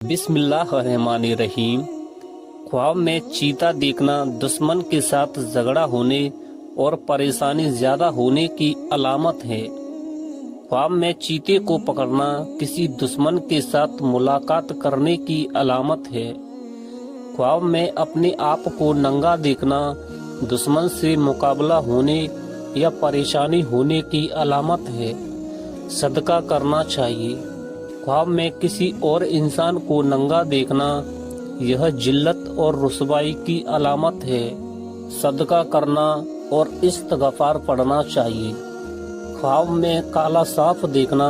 بسم اللہ الرحمن الرحیم۔ خواب میں چیتا دیکھنا دشمن کے ساتھ جھگڑا ہونے اور پریشانی زیادہ ہونے کی علامت ہے۔ خواب میں چیتے کو پکڑنا کسی دشمن کے ساتھ ملاقات کرنے کی علامت ہے۔ خواب میں اپنے آپ کو ننگا دیکھنا دشمن سے مقابلہ ہونے یا پریشانی ہونے کی علامت ہے۔ صدقہ کرنا چاہیے۔ خواب میں کسی اور انسان کو ننگا دیکھنا یہ ذلت اور رسوائی کی علامت ہے۔ صدقہ کرنا اور استغفار پڑھنا چاہیے۔ خواب میں کالا سانپ دیکھنا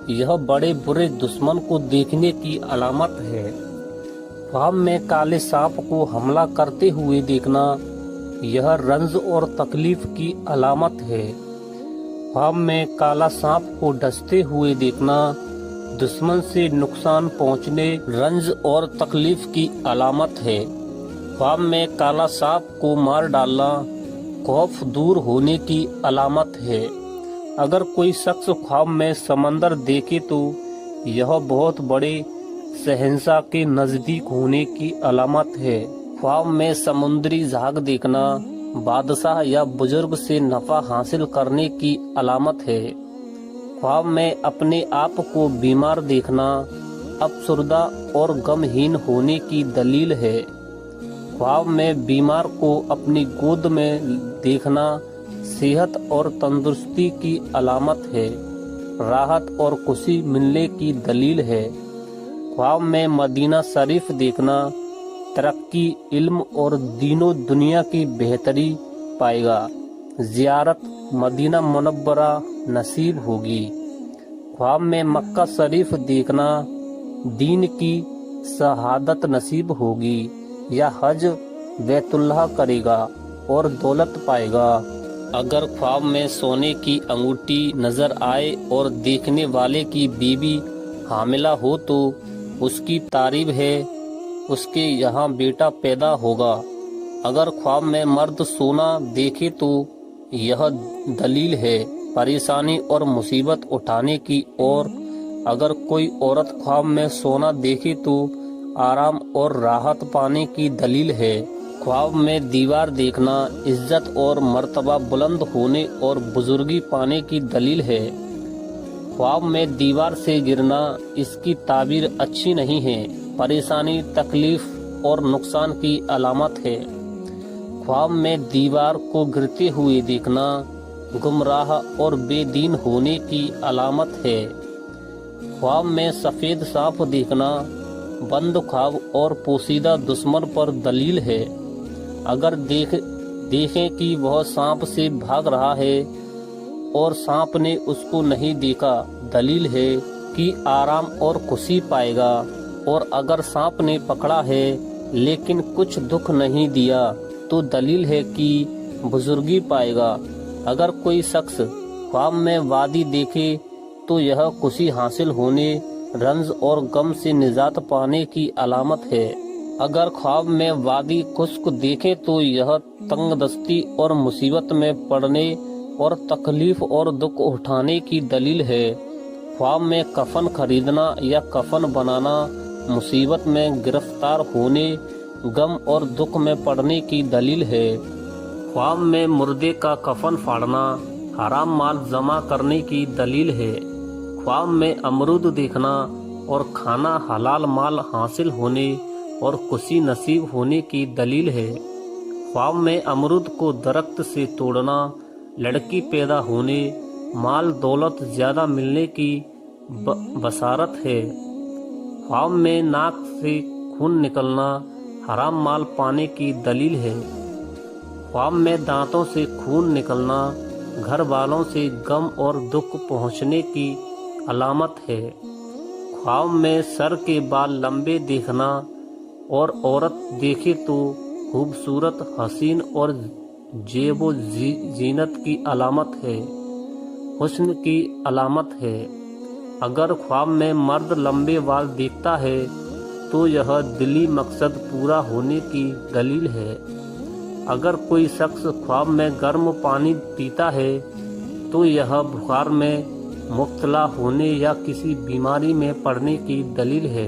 یہ بڑے برے دشمن کو دیکھنے کی علامت ہے۔ خواب میں کالے سانپ کو حملہ کرتے ہوئے دیکھنا یہ رنج اور تکلیف کی علامت ہے۔ خواب میں کالا سانپ کو ڈستے ہوئے دیکھنا دشمن سے نقصان پہنچنے، رنج اور تکلیف کی علامت ہے۔ خواب میں کالا سانپ کو مار ڈالنا خوف دور ہونے کی علامت ہے۔ اگر کوئی شخص خواب میں سمندر دیکھے تو یہ بہت بڑے شہنشاہ کے نزدیک ہونے کی علامت ہے۔ خواب میں سمندری جھاگ دیکھنا بادشاہ یا بزرگ سے نفع حاصل کرنے کی علامت ہے۔ خواب میں اپنے آپ کو بیمار دیکھنا افسردہ اور غمگین ہونے کی دلیل ہے۔ خواب میں بیمار کو اپنی گود میں دیکھنا صحت اور تندرستی کی علامت ہے، راحت اور خوشی ملنے کی دلیل ہے۔ خواب میں مدینہ شریف دیکھنا ترقی، علم اور دین و دنیا کی بہتری پائے گا، زیارت مدینہ منورہ نصیب ہوگی۔ خواب میں مکہ شریف دیکھنا دین کی شہادت نصیب ہوگی یا حج بیت اللہ کرے گا اور دولت پائے گا۔ اگر خواب میں سونے کی انگوٹھی نظر آئے اور دیکھنے والے کی بیوی حاملہ ہو تو اس کی تعریف ہے، اس کے یہاں بیٹا پیدا ہوگا۔ اگر خواب میں مرد سونا دیکھے تو یہ دلیل ہے پریشانی اور مصیبت اٹھانے کی، اور اگر کوئی عورت خواب میں سونا دیکھے تو آرام اور راحت پانے کی دلیل ہے۔ خواب میں دیوار دیکھنا عزت اور مرتبہ بلند ہونے اور بزرگی پانے کی دلیل ہے۔ خواب میں دیوار سے گرنا اس کی تعبیر اچھی نہیں ہے، پریشانی، تکلیف اور نقصان کی علامت ہے۔ خواب میں دیوار کو گرتے ہوئے دیکھنا گمراہ اور بے دین ہونے کی علامت ہے۔ خواب میں سفید سانپ دیکھنا بند خواب اور پوشیدہ دشمن پر دلیل ہے۔ اگر دیکھیں کہ وہ سانپ سے بھاگ رہا ہے اور سانپ نے اس کو نہیں دیکھا، دلیل ہے کہ آرام اور خوشی پائے گا، اور اگر سانپ نے پکڑا ہے لیکن کچھ دکھ نہیں دیا تو دلیل ہے کہ بزرگی پائے گا۔ اگر کوئی شخص خواب میں وادی دیکھے تو یہ خوشی حاصل ہونے، رنج اور غم سے نجات پانے کی علامت ہے۔ اگر خواب میں وادی خشک دیکھے تو یہ تنگ دستی اور مصیبت میں پڑنے اور تکلیف اور دکھ اٹھانے کی دلیل ہے۔ خواب میں کفن خریدنا یا کفن بنانا مصیبت میں گرفتار ہونے، غم اور دکھ میں پڑنے کی دلیل ہے۔ خواب میں مردے کا کفن پھاڑنا حرام مال جمع کرنے کی دلیل ہے۔ خواب میں امرود دیکھنا اور کھانا حلال مال حاصل ہونے اور خوشی نصیب ہونے کی دلیل ہے۔ خواب میں امرود کو درخت سے توڑنا لڑکی پیدا ہونے، مال دولت زیادہ ملنے کی بشارت ہے۔ خواب میں ناک سے خون نکلنا حرام مال پانے کی دلیل ہے۔ خواب میں دانتوں سے خون نکلنا گھر والوں سے غم اور دکھ پہنچنے کی علامت ہے۔ خواب میں سر کے بال لمبے دیکھنا اور عورت دیکھے تو خوبصورت، حسین اور زیب و زینت کی علامت ہے، حسن کی علامت ہے۔ اگر خواب میں مرد لمبے بال دیکھتا ہے تو یہ دلی مقصد پورا ہونے کی دلیل ہے۔ اگر کوئی شخص خواب میں گرم پانی پیتا ہے تو یہ بخار میں مبتلا ہونے یا کسی بیماری میں پڑنے کی دلیل ہے۔